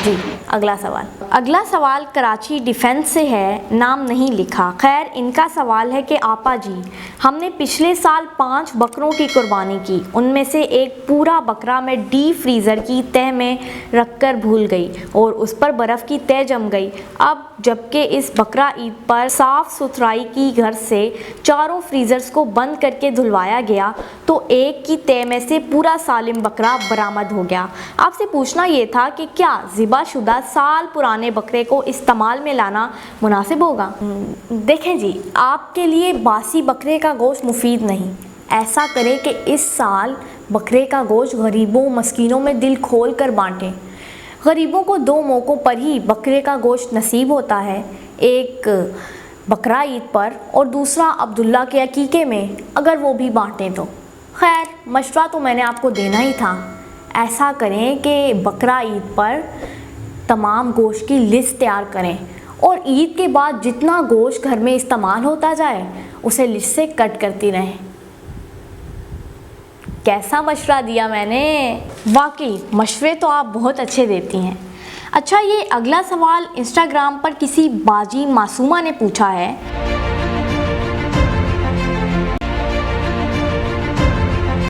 जी, अगला सवाल कराची डिफेंस से है, नाम नहीं लिखा। खैर, इनका सवाल है कि आपा जी, हमने पिछले साल 5 बकरों की कुर्बानी की, उनमें से एक पूरा बकरा मैं डीप फ्रीज़र की तह में रखकर भूल गई और उस पर बर्फ़ की तह जम गई। अब जबकि इस बकरा ईद पर साफ़ सुथराई की घर से चारों फ्रीज़र्स को बंद करके धुलवाया गया तो एक की तह में से पूरा सालिम बकरा बरामद हो गया। आपसे पूछना ये था कि क्या ज़िबाशुदा साल पुराने बकरे को इस्तेमाल में लाना मुनासिब होगा? देखें जी, आपके लिए बासी बकरे का गोश्त मुफीद नहीं। ऐसा करें कि इस साल बकरे का गोश्त गरीबों मस्कीनों में दिल खोल कर बांटें। गरीबों को 2 मौक़ों पर ही बकरे का गोश्त नसीब होता है, एक बकरा ईद पर और दूसरा अब्दुल्ला के अकीक़े में, अगर वो भी बांटें तो। खैर, मशवरा तो मैंने आपको देना ही था। ऐसा करें कि बकरा ईद पर तमाम गोश्त की लिस्ट तैयार करें और ईद के बाद जितना गोश्त घर में इस्तेमाल होता जाए उसे लिस्ट से कट करती रहें। कैसा मशवरा दिया मैंने? वाकई मशवरे तो आप बहुत अच्छे देती हैं। अच्छा, ये अगला सवाल इंस्टाग्राम पर किसी बाजी मासूमा ने पूछा है।